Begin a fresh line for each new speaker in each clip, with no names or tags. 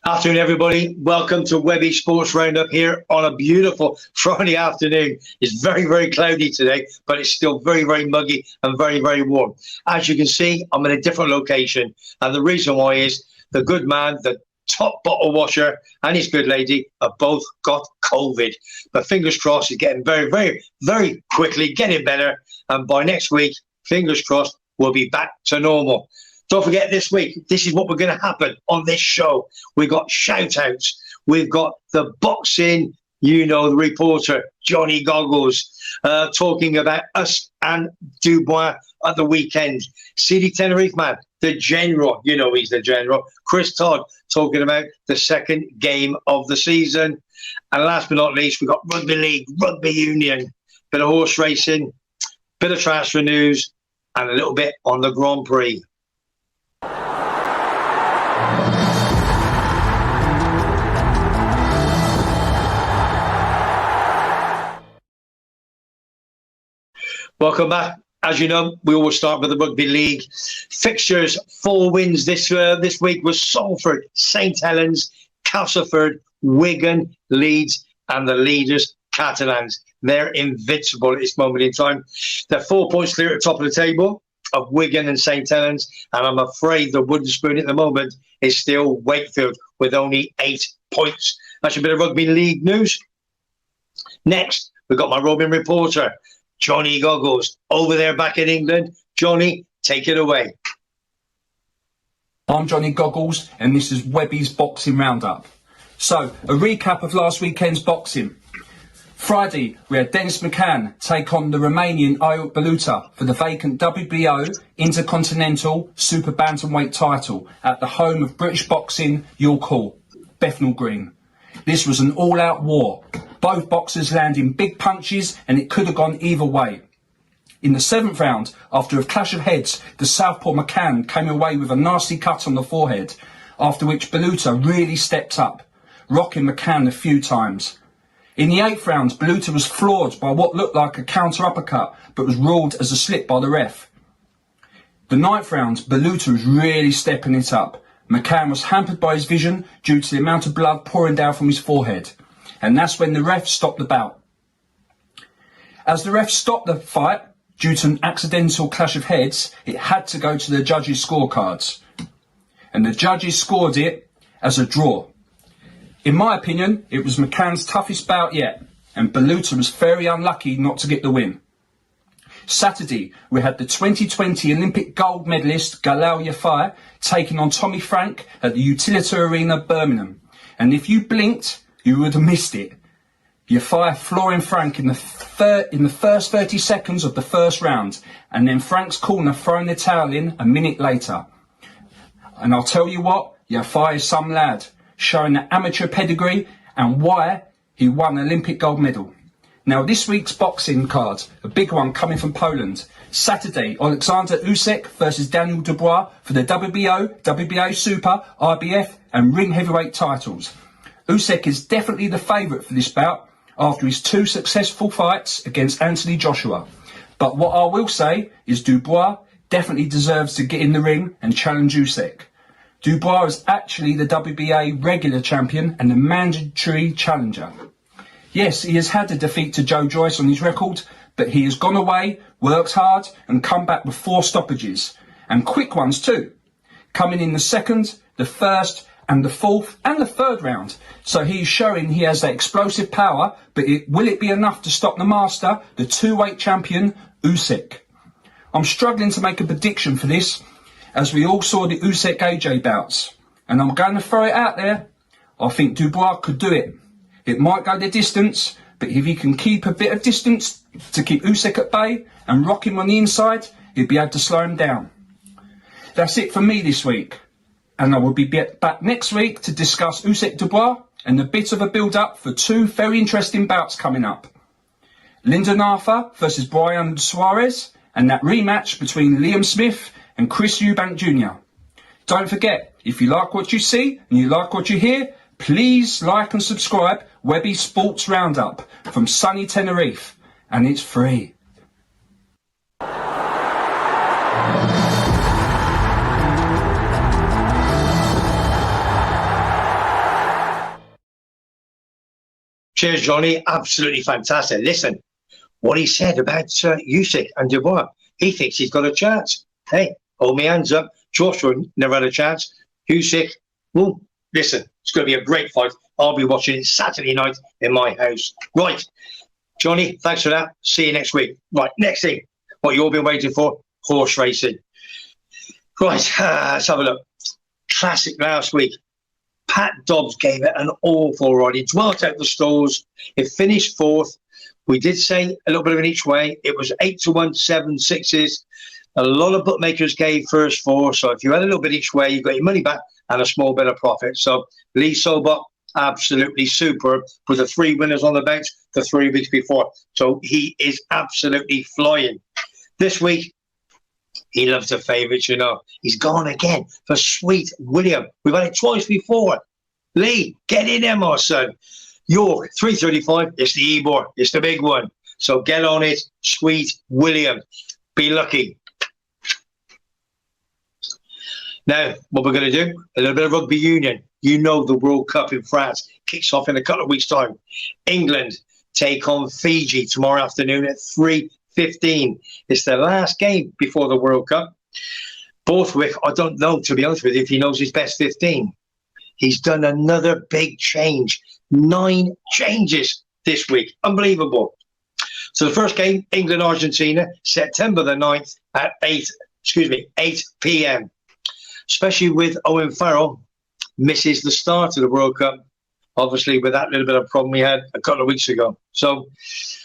Afternoon, everybody. Welcome to Webby Sports Roundup here on a beautiful Friday afternoon. It's very, very cloudy today, but it's still very, very muggy and very, very warm. As you can see, I'm in a different location. And the reason why is the good man, the top bottle washer, and his good lady have both got COVID. But fingers crossed, it's getting very, very, very quickly getting better. And by next week, fingers crossed, we'll be back to normal. Don't forget this week, this is what we're going to happen on this show. We've got shout-outs. We've got the boxing, the reporter, Johnny Goggles, talking about us and Dubois at the weekend. City Tenerife man, the general, he's the general. Chris Todd talking about the second game of the season. And last but not least, we've got rugby league, rugby union, bit of horse racing, bit of transfer news, and a little bit on the Grand Prix. Welcome back. As you know, we always start with the rugby league fixtures. 4 wins this week was Salford, St Helens, Castleford, Wigan, Leeds, and the leaders, Catalans. They're invincible at this moment in time. They're 4 points clear at the top of the table of Wigan and St Helens, and I'm afraid the wooden spoon at the moment is still Wakefield with only 8 points. That's a bit of rugby league news. Next, we've got my roving reporter, Johnny Goggles, over there back in England. Johnny, take it away.
I'm Johnny Goggles, and this is Webby's Boxing Roundup. So, a recap of last weekend's boxing. Friday, we had Dennis McCann take on the Romanian ACCOUT Baluta for the vacant WBO Intercontinental Super Bantamweight title at the home of British boxing, York Hall, Bethnal Green. This was an all-out war. Both boxers landing big punches, and it could have gone either way. In the 7th round, after a clash of heads, the southpaw McCann came away with a nasty cut on the forehead, after which Baluta really stepped up, rocking McCann a few times. In the 8th round, Baluta was floored by what looked like a counter uppercut, but was ruled as a slip by the ref. The 9th round, Baluta was really stepping it up. McCann was hampered by his vision due to the amount of blood pouring down from his forehead. And that's when the ref stopped the bout. As the ref stopped the fight, due to an accidental clash of heads, it had to go to the judges' scorecards. And the judges scored it as a draw. In my opinion, it was McCann's toughest bout yet, and Baluta was very unlucky not to get the win. Saturday, we had the 2020 Olympic gold medalist Galal Yafai taking on Tommy Frank at the Utilita Arena, Birmingham. And if you blinked, you would have missed it. Yafai flooring Frank in the first 30 seconds of the first round, and then Frank's corner throwing the towel in a minute later. And I'll tell you what, Yafai is some lad, showing the amateur pedigree and why he won an Olympic gold medal. Now this week's boxing card, a big one coming from Poland. Saturday, Alexander Usyk versus Daniel Dubois for the WBO, WBA Super, IBF and ring heavyweight titles. Usyk is definitely the favourite for this bout after his 2 successful fights against Anthony Joshua. But what I will say is Dubois definitely deserves to get in the ring and challenge Usyk. Dubois is actually the WBA regular champion and the mandatory challenger. Yes, he has had a defeat to Joe Joyce on his record, but he has gone away, worked hard and come back with 4 stoppages. And quick ones too. Coming in the 2nd, the 1st and the 4th and the 3rd round. So he's showing he has that explosive power, but will it be enough to stop the master, the 2-weight champion, Usyk? I'm struggling to make a prediction for this, as we all saw the Usyk AJ bouts. And I'm going to throw it out there. I think Dubois could do it. It might go the distance, but if he can keep a bit of distance to keep Usyk at bay and rock him on the inside, he'll be able to slow him down. That's it for me this week. And I will be back next week to discuss Usyk Dubois and a bit of a build-up for 2 very interesting bouts coming up. Lyndon Arthur versus Brian Suarez, and that rematch between Liam Smith and Chris Eubank Jr. Don't forget, if you like what you see and you like what you hear, please like and subscribe Webby Sports Roundup from sunny Tenerife, and it's free.
Cheers, Johnny. Absolutely fantastic. Listen, what he said about Usyk and Dubois. He thinks he's got a chance. Hey, hold my hands up. Joshua never had a chance. Usyk, well, listen, it's going to be a great fight. I'll be watching it Saturday night in my house. Right, Johnny, thanks for that. See you next week. Right, next thing, what you've all been waiting for, horse racing. Right, let's have a look. Classic last week. Pat Dobbs gave it an awful ride. He dwelt out the stalls. It finished fourth. We did say a little bit of an each way. It was 8-1, 7 6s. A lot of bookmakers gave first four. So if you had a little bit each way, you got your money back and a small bit of profit. So Lee Sobot, absolutely superb with the 3 winners on the bench the 3 weeks before. So he is absolutely flying. This week, he loves the favourites, you know. He's gone again for Sweet William. We've had it twice before. Lee, get in there, my son. York, 335. It's the Ebor. It's the big one. So get on it, Sweet William. Be lucky. Now, what we're going to do, a little bit of rugby union. You know the World Cup in France kicks off in a couple of weeks' time. England take on Fiji tomorrow afternoon at 3:15. It's the last game before the World Cup. Borthwick, I don't know, to be honest with you, if he knows his best 15. He's done another big change. 9 changes this week. Unbelievable. So the first game, England-Argentina, September the 9th at 8 p.m. Especially with Owen Farrell, misses the start of the World Cup, obviously with that little bit of problem we had a couple of weeks ago. So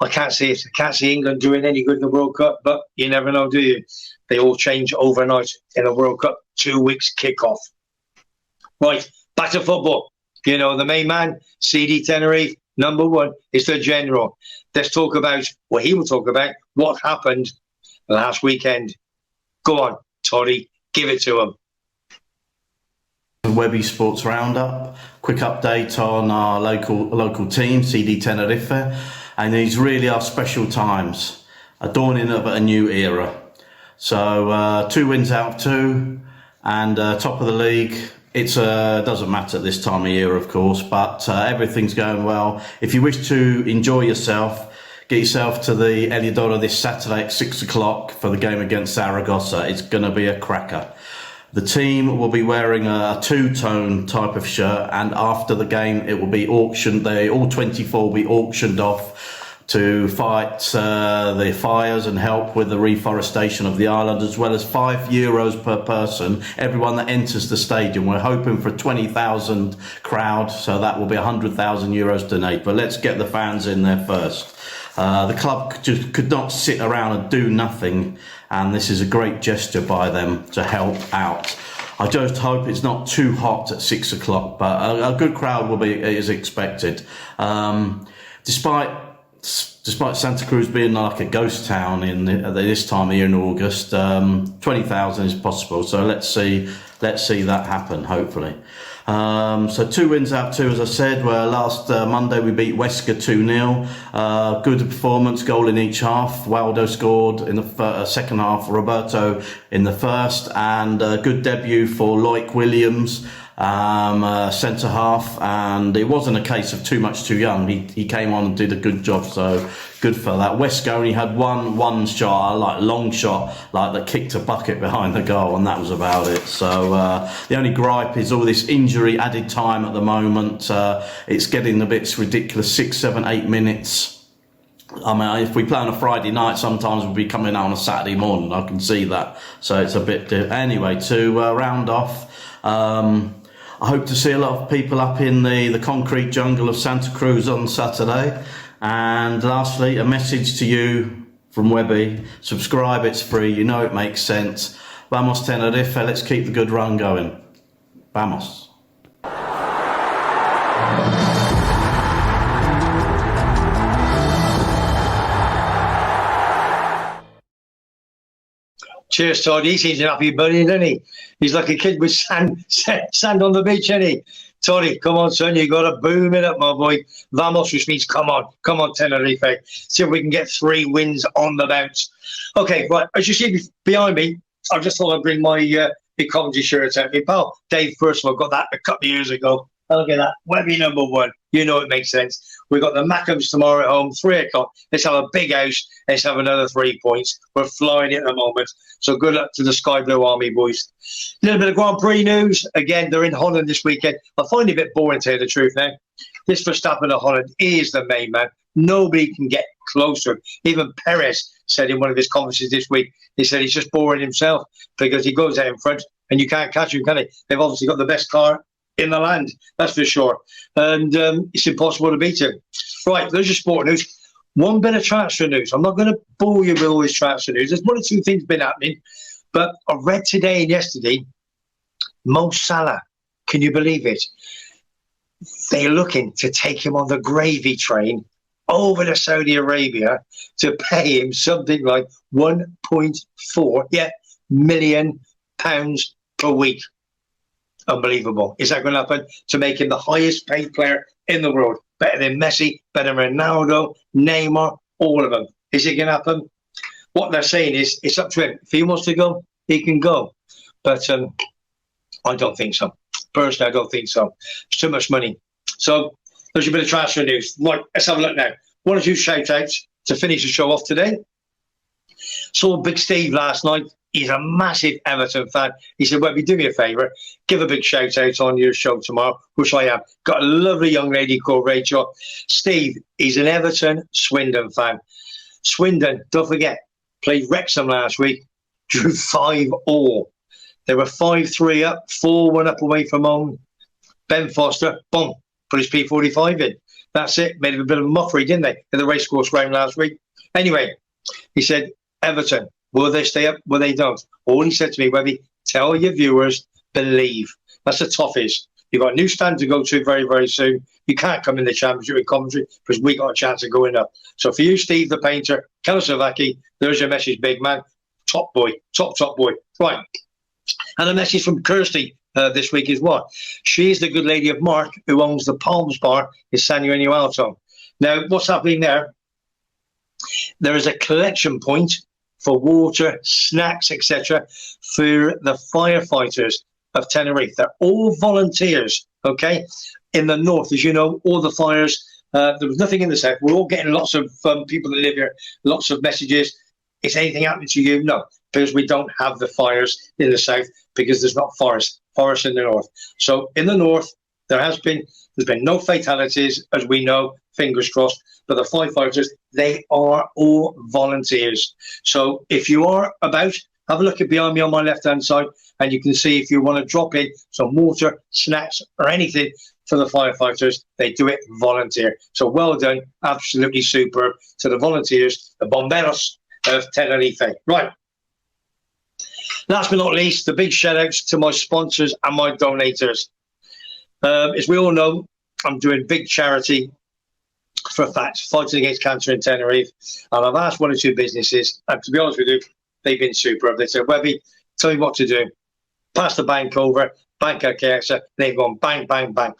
I can't see it. I can't see England doing any good in the World Cup, but you never know, do you? They all change overnight in a World Cup 2 weeks kickoff. Right, back to football. You know, the main man, CD Tenerife, #1, is the general. Let's talk about, well, he will talk about what happened last weekend. Go on, Toddy, give it to him.
WEBBY'S Sports Roundup. Quick update on our local team, CD Tenerife, and these really are special times, a dawning of a new era. So 2 wins out of 2, and top of the league. It doesn't matter at this time of year, of course, but everything's going well. If you wish to enjoy yourself, get yourself to the Eliodoro this Saturday at 6 o'clock for the game against Zaragoza. It's going to be a cracker. The team will be wearing a 2-tone type of shirt, and after the game it will be auctioned. All 24 will be auctioned off to fight the fires and help with the reforestation of the island, as well as €5 per person, everyone that enters the stadium. We're hoping for a 20,000 crowd, so that will be €100,000 donated. But let's get the fans in there first. The club just could not sit around and do nothing, and this is a great gesture by them to help out. I just hope it's not too hot at 6 o'clock, but a good crowd is expected. Despite Santa Cruz being like a ghost town at this time of year in August, 20,000 is possible. So let's see that happen, hopefully. So 2 wins out of 2, as I said. Well, last Monday we beat Huesca 2-0. Good performance, goal in each half. Waldo scored in the second half, Roberto in the first, and a good debut for Loic Williams, centre half, and it wasn't a case of too much too young. He came on and did a good job, so good for that. Huesca only had one shot, like long shot, like that kicked a bucket behind the goal, and that was about it. So the only gripe is all this injury added time at the moment. It's getting a bit ridiculous, 6, 7, 8 minutes. I mean, if we play on a Friday night, sometimes we'll be coming out on a Saturday morning. I can see that. So it's a bit... Anyway, to round off, I hope to see a lot of people up in the concrete jungle of Santa Cruz on Saturday. And lastly, a message to you from Webby. Subscribe, it's free. You know it makes sense. Vamos Tenerife, let's keep the good run going. Vamos.
Cheers, Todd. He seems a happy bunny, doesn't he? He's like a kid with sand on the beach, isn't he? Toddy, come on, son. You got to boom it up, my boy. Vamos, which means come on, Tenerife. See if we can get 3 wins on the bounce. Okay, right. As you see behind me, I just thought I'd bring my big comedy shirt out. My pal Dave Percival got that a couple of years ago. Look at that. Webby #1. You know it makes sense. We've got the Mackhams tomorrow at home, 3 o'clock. Let's have a big house. Let's have another 3 points. We're flying at the moment. So good luck to the Sky Blue Army boys. A little bit of Grand Prix news. Again, they're in Holland this weekend. I find it a bit boring, to tell you the truth now. This Verstappen of Holland is the main man. Nobody can get close to him. Even Perez said in one of his conferences this week, he said he's just boring himself because he goes out in front and you can't catch him, can he? They've obviously got the best car in the land, that's for sure. And it's impossible to beat him. Right, there's your sport news. One bit of transfer news. I'm not going to bore you with all this transfer news. There's 1 or 2 things been happening. But I read today and yesterday, Mo Salah, can you believe it? They're looking to take him on the gravy train over to Saudi Arabia to pay him something like 1.4 million pounds per week. Unbelievable. Is that going to happen? To make him the highest paid player in the world. Better than Messi, better than Ronaldo, Neymar, all of them. Is it going to happen? What they're saying is it's up to him. If he wants to go, he can go. But I don't think so. Personally, I don't think so. It's too much money. So there's a bit of transfer news. Right, let's have a look now. 1 or 2 shout-outs to finish the show off today. Saw Big Steve last night. He's a massive Everton fan. He said, Webby, do me a favour. Give a big shout-out on your show tomorrow, which I am. Got a lovely young lady called Rachel. Steve, he's an Everton Swindon fan. Swindon, don't forget, played Wrexham last week. Drew 5-all. They were 5-3 up, 4-1 up away from home. Ben Foster, boom, put his P45 in. That's it. Made a bit of a mockery, didn't they, in the racecourse round last week? Anyway, he said, Everton, will they stay up? Will they don't? All he said to me, Webby, tell your viewers, believe. That's the Toffees. You've got a new stand to go to very, very soon. You can't come in the championship with commentary because we got a chance of going up. So for you, Steve, the painter, CAIXESBBXXX, there's your message, big man. Top boy, top boy. Right. And a message from Kirsty this week is what? She's the good lady of Mark who owns the Palms Bar in San Eugenio Alto. Now, what's happening there? There is a collection point for water, snacks, etc. for the firefighters of Tenerife. They're all volunteers, okay? In the north, as you know, all the fires, there was nothing in the south. We're all getting lots of people that live here, lots of messages. Is anything happening to you? No, because we don't have the fires in the south because there's not forest in the north. So in the north, there's been no fatalities, as we know, fingers crossed, but the firefighters, they are all volunteers. So if you are about, have a look at behind me on my left-hand side, and you can see if you want to drop in some water, snacks, or anything for the firefighters, they do it volunteer. So well done, absolutely superb to the volunteers, the bomberos of Tenerife. Right. Last but not least, the big shout-outs to my sponsors and my donators. As we all know, I'm doing big charity for F.A.C.T, fighting against cancer in Tenerife. And I've asked 1 or 2 businesses, and to be honest with you, they've been superb. They said, Webby, tell me what to do. Pass the bank over, bank at CAIXESBBXXX. They've gone bang, bang, bang.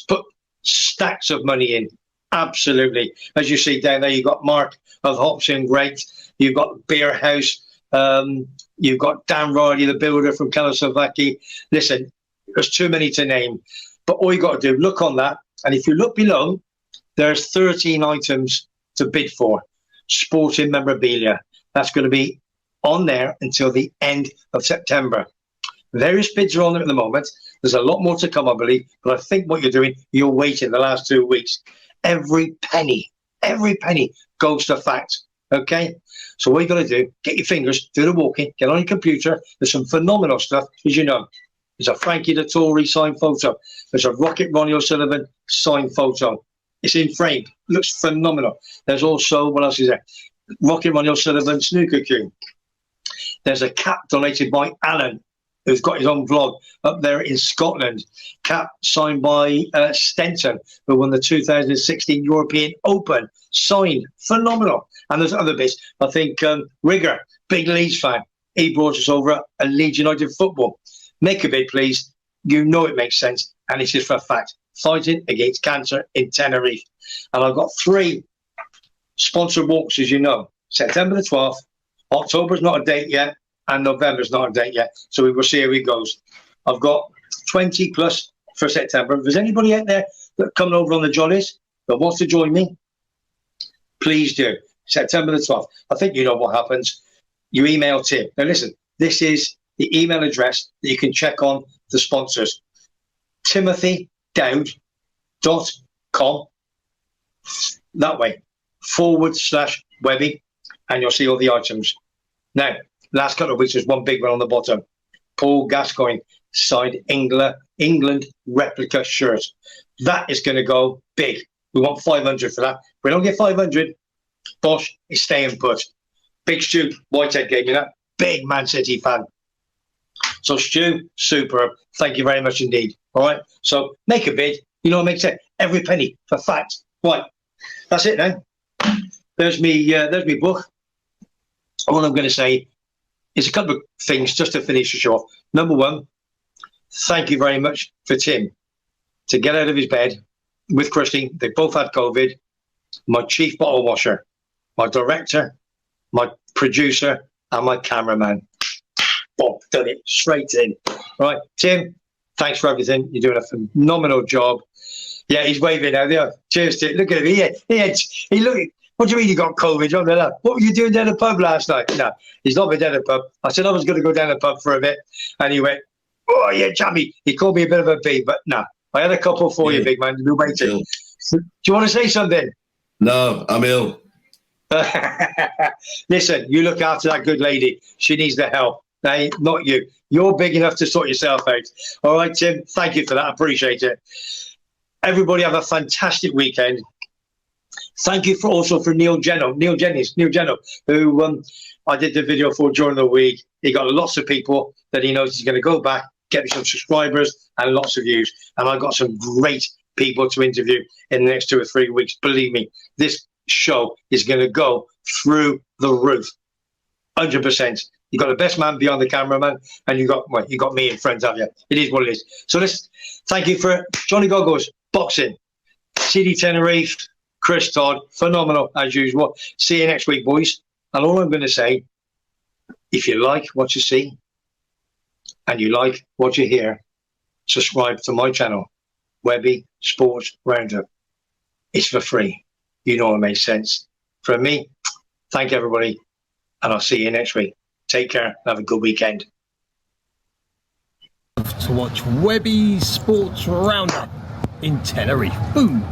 Put stacks of money in. Absolutely. As you see down there, you've got Mark of Hops and Great. You've got Beer House. You've got Dan Riley, the builder from CAIXESBBXXX. Listen, there's too many to name. But all you got to do, look on that. And if you look below, there's 13 items to bid for. Sporting memorabilia. That's going to be on there until the end of September. Various bids are on there at the moment. There's a lot more to come, I believe. But I think what you're doing, you're waiting the last 2 weeks. Every penny goes to F.A.C.T. Okay? So what you got to do, get your fingers, do the walking, get on your computer. There's some phenomenal stuff, as you know. There's a Frankie Dettori signed photo. There's a Rocket Ronnie O'Sullivan signed photo. It's in frame. Looks phenomenal. There's also, what else is there? Rocket Ronnie O'Sullivan snooker cue. There's a cap donated by Alan, who's got his own vlog up there in Scotland. Cap signed by Stenton, who won the 2016 European Open. Signed. Phenomenal. And there's other bits. I think Rigger, big Leeds fan, he brought us over a Leeds United football. Make a bid, please. You know it makes sense. And it's just for a fact. Fighting against cancer in Tenerife. And I've got 3 sponsored walks, as you know. September the 12th. October's not a date yet. And November's not a date yet. So we will see how it goes. I've got 20 plus for September. If there's anybody out there that coming over on the jollies, that wants to join me, please do. September the 12th. I think you know what happens. You email Tim. Now listen, this is the email address that you can check on the sponsors. TimothyDowd.com. That way, /Webby, and you'll see all the items. Now, last couple of weeks, there's one big one on the bottom. Paul Gascoigne signed England replica shirt. That is going to go big. We want 500 for that. If we don't get 500, Bosch is staying put. Big Stu Whitehead gave me that. Big Man City fan. So Stu, superb. Thank you very much indeed. All right. So make a bid. You know what makes it? Every penny for fact. Right. That's it now. There's me book. All I'm going to say is a couple of things just to finish the show off. Number one, thank you very much for Tim to get out of his bed with Christine. They both had COVID. My chief bottle washer, my director, my producer, and my cameraman. Bob done it straight in. Right, Tim, thanks for everything. You're doing a phenomenal job. Yeah, he's waving out there. Cheers, Tim. Look at him. He look. What do you mean you got COVID? What were you doing down the pub last night? No, he's not been down the pub. I said I was going to go down the pub for a bit, and he went, "Oh yeah, chummy." He called me a bit of a B, but no, I had a couple for you, big man. You've been waiting. Do you want to say something?
No, I'm ill.
Listen, you look after that good lady. She needs the help. Hey, not you. You're big enough to sort yourself out. All right, Tim. Thank you for that. I appreciate it. Everybody have a fantastic weekend. Thank you for Neil Jennings, who I did the video for during the week. He got lots of people that he knows he's going to go back, get me some subscribers and lots of views. And I've got some great people to interview in the next 2 or 3 weeks. Believe me, this show is going to go through the roof. 100%. You got the best man beyond the cameraman, and you got me and friends, have you? It is what it is. So thank you for Johnny Goggles, boxing, CD Tenerife, Chris Todd, phenomenal as usual. See you next week, boys. And all I'm going to say, if you like what you see and you like what you hear, subscribe to my channel, Webby Sports Roundup. It's for free. You know it makes sense. From me, thank everybody, and I'll see you next week. Take care. Have a good weekend.
To watch Webby's Sports Roundup in Tenerife. Boom.